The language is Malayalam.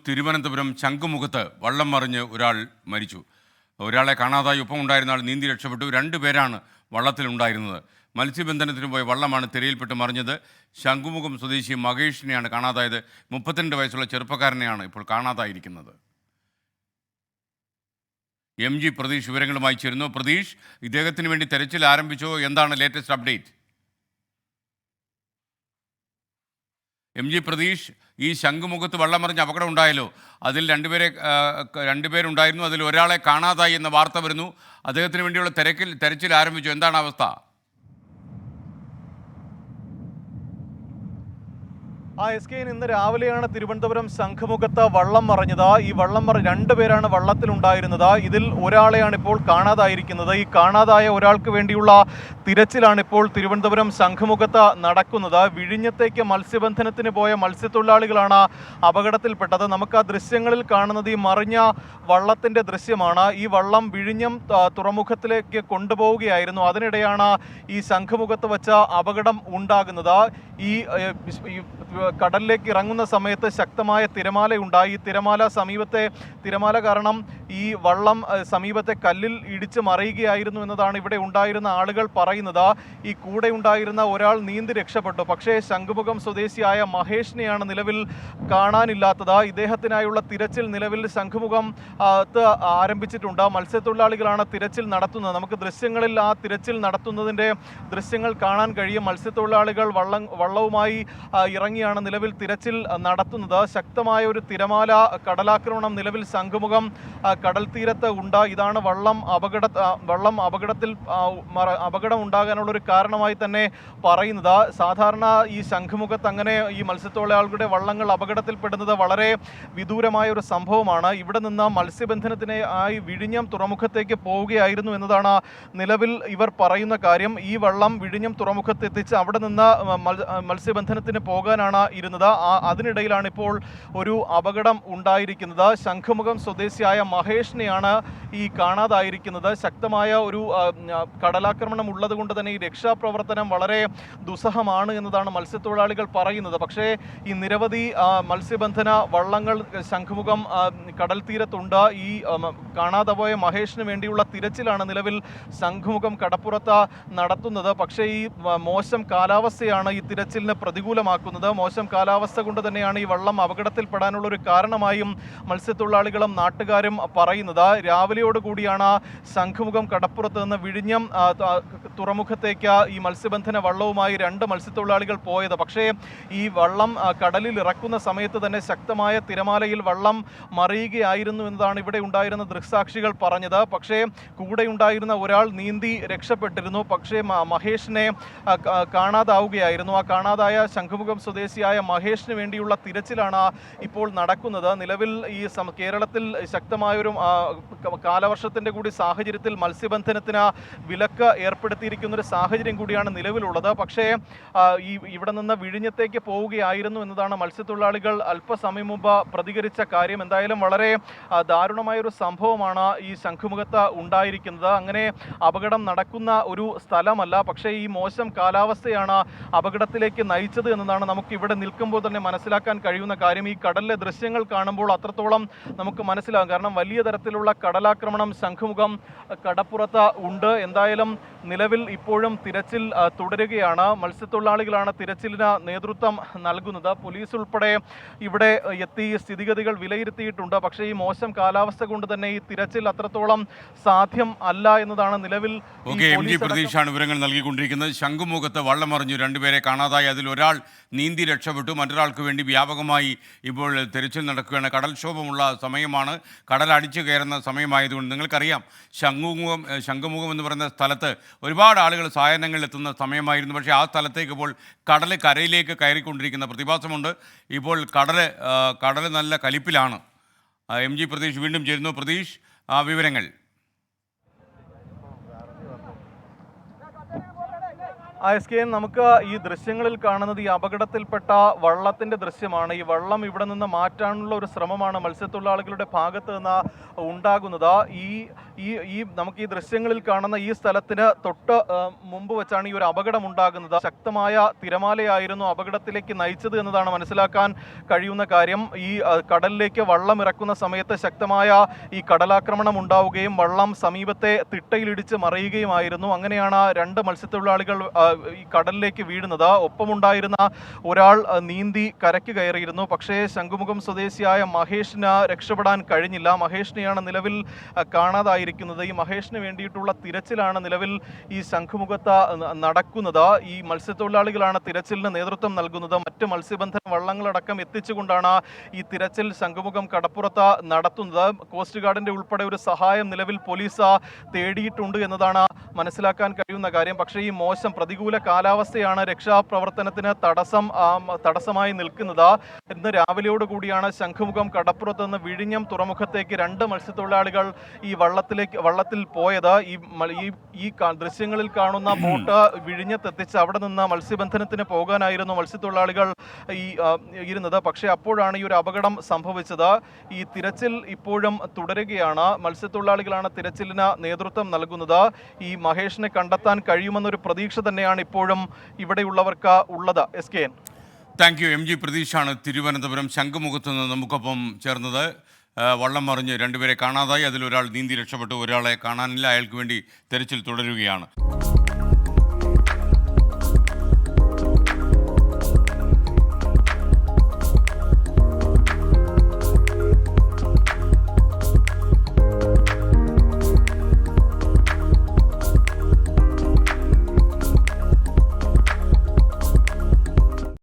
തിരുവനന്തപുരം ശംഖുമുഖത്ത് വള്ളം മറിഞ്ഞ് ഒരാൾ മരിച്ചു. ഒരാളെ കാണാതായി. ഒപ്പം ഉണ്ടായിരുന്ന ആൾ നീന്തി രക്ഷപ്പെട്ടു. 2 പേരാണ് വള്ളത്തിലുണ്ടായിരുന്നത്. മത്സ്യബന്ധനത്തിന് പോയ വള്ളമാണ് തിരയിൽപ്പെട്ട് മറിഞ്ഞത്. ശംഖുമുഖം സ്വദേശി മഹേഷിനെയാണ് കാണാതായത്. 32 വയസ്സുള്ള ചെറുപ്പക്കാരനെയാണ് ഇപ്പോൾ കാണാതായിരിക്കുന്നത്. MG പ്രതീഷ് വിവരങ്ങളുമായി ചേരുന്നു. പ്രതീഷ്, ഇദ്ദേഹത്തിന് വേണ്ടി തെരച്ചിൽ ആരംഭിച്ചോ? എന്താണ് ലേറ്റസ്റ്റ് അപ്ഡേറ്റ്? MG പ്രതീഷ്, ഈ ശംഖുമുഖത്ത് വള്ളം മറിഞ്ഞ് അപകടം ഉണ്ടായല്ലോ, അതിൽ രണ്ടുപേരുണ്ടായിരുന്നു. അതിൽ ഒരാളെ കാണാതായി എന്ന വാർത്ത വരുന്നു. അദ്ദേഹത്തിന് വേണ്ടിയുള്ള തെരച്ചിൽ ആരംഭിച്ചു. എന്താണ് അവസ്ഥ? SK ഇന്ന് രാവിലെയാണ് തിരുവനന്തപുരം ശംഖുമുഖത്ത് വള്ളം മറിഞ്ഞത്. ഈ വള്ളം 2 പേരാണ് വള്ളത്തിലുണ്ടായിരുന്നത്. ഇതിൽ ഒരാളെയാണ് ഇപ്പോൾ കാണാതായിരിക്കുന്നത്. ഈ കാണാതായ ഒരാൾക്ക് വേണ്ടിയുള്ള തിരച്ചിലാണ് ഇപ്പോൾ തിരുവനന്തപുരം ശംഖുമുഖത്ത് നടക്കുന്നത്. വിഴിഞ്ഞത്തേക്ക് മത്സ്യബന്ധനത്തിന് പോയ മത്സ്യത്തൊഴിലാളികളാണ് അപകടത്തിൽപ്പെട്ടത്. നമുക്ക് ആ ദൃശ്യങ്ങളിൽ കാണുന്നത് ഈ മറിഞ്ഞ വള്ളത്തിൻ്റെ ദൃശ്യമാണ്. ഈ വള്ളം വിഴിഞ്ഞം തുറമുഖത്തിലേക്ക് കൊണ്ടുപോവുകയായിരുന്നു. അതിനിടെയാണ് ഈ ശംഖുമുഖത്ത് വെച്ച അപകടം ഉണ്ടാകുന്നത്. ഈ കടലിലേക്ക് ഇറങ്ങുന്ന സമയത്ത് ശക്തമായ തിരമാലയുണ്ടായി. തിരമാല കാരണം ഈ വള്ളം സമീപത്തെ കല്ലിൽ ഇടിച്ച് മറിയുകയായിരുന്നു എന്നതാണ് ഇവിടെ ഉണ്ടായിരുന്ന ആളുകൾ പറയുന്നത്. ഈ കൂടെ ഉണ്ടായിരുന്ന ഒരാൾ നീന്തി രക്ഷപ്പെട്ടു. പക്ഷേ ശംഖുമുഖം സ്വദേശിയായ മഹേഷിനെയാണ് നിലവിൽ കാണാനില്ലാത്തത്. ഇദ്ദേഹത്തിനായുള്ള തിരച്ചിൽ നിലവിൽ ശംഖുമുഖം ആരംഭിച്ചിട്ടുണ്ട്. മത്സ്യത്തൊഴിലാളികളാണ് തിരച്ചിൽ നടത്തുന്നത്. നമുക്ക് ദൃശ്യങ്ങളിൽ ആ തിരച്ചിൽ നടത്തുന്നതിൻ്റെ ദൃശ്യങ്ങൾ കാണാൻ കഴിയും. മത്സ്യത്തൊഴിലാളികൾ വള്ളവുമായി ഇറങ്ങിയാണ് നിലവിൽ തിരച്ചിൽ നടത്തുന്നത്. ശക്തമായ ഒരു തിരമാല കടലാക്രമണം നിലവിൽ ശംഖുമുഖം കടൽ തീരത്ത് ഉണ്ട്. ഇതാണ് അപകടം ഉണ്ടാകാനുള്ള ഒരു കാരണമായി തന്നെ പറയുന്നത്. സാധാരണ ഈ ശംഖുമുഖത്ത് അങ്ങനെ ഈ മത്സ്യത്തൊഴിലാളികളുടെ വള്ളങ്ങൾ അപകടത്തിൽപ്പെടുന്നത് വളരെ വിദൂരമായ ഒരു സംഭവമാണ്. ഇവിടെ നിന്ന് മത്സ്യബന്ധനത്തിന് ആയി വിഴിഞ്ഞം തുറമുഖത്തേക്ക് പോവുകയായിരുന്നു എന്നതാണ് നിലവിൽ ഇവർ പറയുന്ന കാര്യം. ഈ വള്ളം വിഴിഞ്ഞം തുറമുഖത്ത് എത്തിച്ച് അവിടെ നിന്ന് മത്സ്യബന്ധനത്തിന് പോകാനാണ് ഇരുന്നത്. അതിനിടയിലാണ് ഇപ്പോൾ ഒരു അപകടം ഉണ്ടായിരിക്കുന്നത്. ശംഖുമുഖം സ്വദേശിയായ മഹേഷിനെയാണ് ഈ കാണാതായിരിക്കുന്നത്. ശക്തമായ ഒരു കടലാക്രമണം ഉള്ളത് കൊണ്ട് തന്നെ ഈ രക്ഷാപ്രവർത്തനം വളരെ ദുസ്സഹമാണ് എന്നതാണ് മത്സ്യത്തൊഴിലാളികൾ പറയുന്നത്. പക്ഷേ ഈ നിരവധി മത്സ്യബന്ധന വള്ളങ്ങൾ ശംഖുമുഖം കടൽ തീരത്തുണ്ട്. ഈ കാണാതെ പോയ മഹേഷിന് വേണ്ടിയുള്ള തിരച്ചിലാണ് നിലവിൽ ശംഖുമുഖം കടപ്പുറത്ത് നടത്തുന്നത്. പക്ഷേ ഈ മോശം കാലാവസ്ഥയാണ് ഈ തിരച്ചിലിന് പ്രതികൂലമാക്കുന്നത്. മോശം കാലാവസ്ഥ കൊണ്ട് തന്നെയാണ് ഈ വള്ളം അപകടത്തിൽപ്പെടാനുള്ള ഒരു കാരണമായും മത്സ്യത്തൊഴിലാളികളും നാട്ടുകാരും പറയുന്നത്. രാവിലെയോടുകൂടിയാണ് ശംഖുമുഖം കടപ്പുറത്ത് നിന്ന് വിഴിഞ്ഞം തുറമുഖത്തേക്ക് ഈ മത്സ്യബന്ധന വള്ളവുമായി 2 മത്സ്യത്തൊഴിലാളികൾ പോയത്. പക്ഷേ ഈ വള്ളം കടലിൽ ഇറക്കുന്ന സമയത്ത് തന്നെ ശക്തമായ തിരമാലയിൽ വള്ളം മറിയുകയായിരുന്നു എന്നതാണ് ഇവിടെ ഉണ്ടായിരുന്ന ദൃക്സാക്ഷികൾ പറഞ്ഞത്. പക്ഷേ കൂടെ ഉണ്ടായിരുന്ന ഒരാൾ നീന്തി രക്ഷപ്പെട്ടിരുന്നു. പക്ഷേ മഹേഷിനെ കാണാതാവുകയായിരുന്നു. ആ കാണാതായ ശംഖുമുഖം സ്വദേശിയായ മഹേഷിന് വേണ്ടിയുള്ള തിരച്ചിലാണ് ഇപ്പോൾ നടക്കുന്നത്. നിലവിൽ ഈ കേരളത്തിൽ ശക്തമായൊരു കാലവർഷത്തിൻ്റെ കൂടി സാഹചര്യത്തിൽ മത്സ്യബന്ധനത്തിന് വിലക്ക് ഏർപ്പെടുത്തിയിരിക്കുന്ന ഒരു സാഹചര്യം കൂടിയാണ് നിലവിലുള്ളത്. പക്ഷേ ഇവിടെ നിന്ന് വിഴിഞ്ഞത്തേക്ക് പോവുകയായിരുന്നു എന്നതാണ് മത്സ്യത്തൊഴിലാളികൾ അല്പസമയം മുമ്പ് പ്രതികരിച്ച കാര്യം. എന്തായാലും വളരെ ദാരുണമായൊരു സംഭവമാണ് ഈ ശംഖുമുഖത്ത് ഉണ്ടായിരിക്കുന്നത്. അങ്ങനെ അപകടം നടക്കുന്ന ഒരു സ്ഥലമല്ല. പക്ഷേ ഈ മോശം കാലാവസ്ഥയാണ് അപകടത്തിലേക്ക് നയിച്ചത് എന്നതാണ് നമുക്ക് ഇവിടെ നിൽക്കുമ്പോൾ തന്നെ മനസ്സിലാക്കാൻ കഴിയുന്ന കാര്യം. ഈ കടലിലെ ദൃശ്യങ്ങൾ കാണുമ്പോൾ അത്രത്തോളം നമുക്ക് മനസ്സിലാകും. കാരണം വലിയ തരത്തിലുള്ള കടലാക്രമണം ശംഖുമുഖം കടപ്പുറത്ത് ഉണ്ട്. എന്തായാലും നിലവിൽ ഇപ്പോഴും തിരച്ചിൽ തുടരുകയാണ്. മത്സ്യത്തൊഴിലാളികളാണ് തിരച്ചിലിന് നേതൃത്വം നൽകുന്നത്. പോലീസ് ഉൾപ്പെടെ ഇവിടെ എത്തി സ്ഥിതിഗതികൾ വിലയിരുത്തിയിട്ടുണ്ട്. പക്ഷേ ഈ മോശം കാലാവസ്ഥ കൊണ്ട് തന്നെ ഈ തിരച്ചിൽ അത്രത്തോളം സാധ്യം അല്ല എന്നതാണ് നിലവിൽ പ്രതീക്ഷയാണ് വിവരങ്ങൾ നൽകിക്കൊണ്ടിരിക്കുന്നത്. ശംഖുമുഖത്ത് വള്ളം മറിഞ്ഞു 2 പേരെ കാണാതായി. അതിൽ ഒരാൾ നീന്തി രക്ഷപ്പെട്ടു. മറ്റൊരാൾക്ക് വേണ്ടി വ്യാപകമായി ഇപ്പോൾ തിരച്ചിൽ നടക്കുകയാണ്. കടൽക്ഷോഭമുള്ള സമയമാണ്. കടൽ അടിച്ചു കയറുന്ന സമയമായതുകൊണ്ട് നിങ്ങൾക്കറിയാം, ശംഖുമുഖം എന്ന് പറയുന്ന സ്ഥലത്ത് ഒരുപാട് ആളുകൾ സായാഹ്നങ്ങളിൽ എത്തുന്ന സമയമായിരുന്നു. പക്ഷേ ആ സ്ഥലത്തേക്ക് ഇപ്പോൾ കരയിലേക്ക് കയറിക്കൊണ്ടിരിക്കുന്ന പ്രതിഭാസമുണ്ട്. ഇപ്പോൾ കടൽ നല്ല കലിപ്പിലാണ്. MG പ്രതീഷ് വീണ്ടും ചേരുന്നു. പ്രതീഷ്, വിവരങ്ങൾ. ISKN നമുക്ക് ഈ ദൃശ്യങ്ങളിൽ കാണുന്നത് ഈ അപകടത്തിൽപ്പെട്ട വള്ളത്തിന്റെ ദൃശ്യമാണ്. ഈ വള്ളം ഇവിടെ നിന്ന് മാറ്റാനുള്ള ഒരു ശ്രമമാണ് മത്സ്യത്തൊഴിലാളികളുടെ ഭാഗത്ത് നിന്ന് ഉണ്ടാകുന്നത്. ഈ ഈ ഈ നമുക്ക് ഈ ദൃശ്യങ്ങളിൽ കാണുന്ന ഈ സ്ഥലത്തിന് തൊട്ട് മുമ്പ് വെച്ചാണ് ഈ ഒരു അപകടം ഉണ്ടാകുന്നത്. ശക്തമായ തിരമാലയായിരുന്നു അപകടത്തിലേക്ക് നയിച്ചത് എന്നതാണ് മനസ്സിലാക്കാൻ കഴിയുന്ന കാര്യം. ഈ കടലിലേക്ക് വള്ളം ഇറക്കുന്ന സമയത്ത് ശക്തമായ ഈ കടലാക്രമണം ഉണ്ടാവുകയും വള്ളം സമീപത്തെ തിട്ടയിലിടിച്ച് മറിയുകയുമായിരുന്നു. അങ്ങനെയാണ് രണ്ട് മത്സ്യത്തൊഴിലാളികൾ ഈ കടലിലേക്ക് വീഴുന്നത്. ഒപ്പമുണ്ടായിരുന്ന ഒരാൾ നീന്തി കരയ്ക്ക് കയറിയിരുന്നു. പക്ഷേ ശംഖുമുഖം സ്വദേശിയായ മഹേഷിന് രക്ഷപ്പെടാൻ കഴിഞ്ഞില്ല. മഹേഷിനെയാണ് നിലവിൽ കാണാതായിരിക്കുന്നത്. ഈ മഹേഷിന് വേണ്ടിയിട്ടുള്ള തിരച്ചിലാണ് നിലവിൽ ഈ ശംഖുമുഖത്ത് നടക്കുന്നത്. ഈ മത്സ്യത്തൊഴിലാളികളാണ് തിരച്ചിലിന് നേതൃത്വം നൽകുന്നത്. മറ്റ് മത്സ്യബന്ധന വള്ളങ്ങളടക്കം എത്തിച്ചുകൊണ്ടാണ് ഈ തിരച്ചിൽ ശംഖുമുഖം കടപ്പുറത്ത് നടത്തുന്നത്. കോസ്റ്റ് ഗാർഡിന്റെ ഉൾപ്പെടെ ഒരു സഹായം നിലവിൽ പോലീസ് തേടിയിട്ടുണ്ട് എന്നതാണ് മനസ്സിലാക്കാൻ കഴിയുന്ന കാര്യം. പക്ഷേ ഈ മോശം പ്രതികൂല കാലാവസ്ഥയാണ് രക്ഷാപ്രവർത്തനത്തിന് തടസ്സമായി നിൽക്കുന്നത്. ഇന്ന് രാവിലെയോടുകൂടിയാണ് ശംഖുമുഖം കടപ്പുറത്ത് നിന്ന് വിഴിഞ്ഞം തുറമുഖത്തേക്ക് രണ്ട് മത്സ്യത്തൊഴിലാളികൾ ഈ വള്ളത്തിൽ പോയത്. ഈ ദൃശ്യങ്ങളിൽ കാണുന്ന ബോട്ട് വിഴിഞ്ഞത്തെത്തിച്ച് അവിടെ നിന്ന് മത്സ്യബന്ധനത്തിന് പോകാനായിരുന്നു മത്സ്യത്തൊഴിലാളികൾ ഇരുന്നത്. പക്ഷേ അപ്പോഴാണ് ഈ ഒരു അപകടം സംഭവിച്ചത്. ഈ തിരച്ചിൽ ഇപ്പോഴും തുടരുകയാണ്. മത്സ്യത്തൊഴിലാളികളാണ് തിരച്ചിലിന് നേതൃത്വം നൽകുന്നത്. ഈ മഹേഷിനെ കണ്ടെത്താൻ കഴിയുമെന്നൊരു പ്രതീക്ഷ തന്നെയാണ് ഇപ്പോഴും ഇവിടെയുള്ളവർക്ക് ഉള്ളത്. SKN. Thank you. MG പ്രതീഷാണ് തിരുവനന്തപുരം ശംഖുമുഖത്ത് നിന്ന് നമുക്കൊപ്പം ചേർന്നത്. വള്ളം മറിഞ്ഞ് രണ്ടുപേരെ കാണാതായി, അതിലൊരാൾ നീന്തി രക്ഷപ്പെട്ടു, ഒരാളെ കാണാനില്ല. അയാൾക്ക് വേണ്ടി തെരച്ചിൽ തുടരുകയാണ്.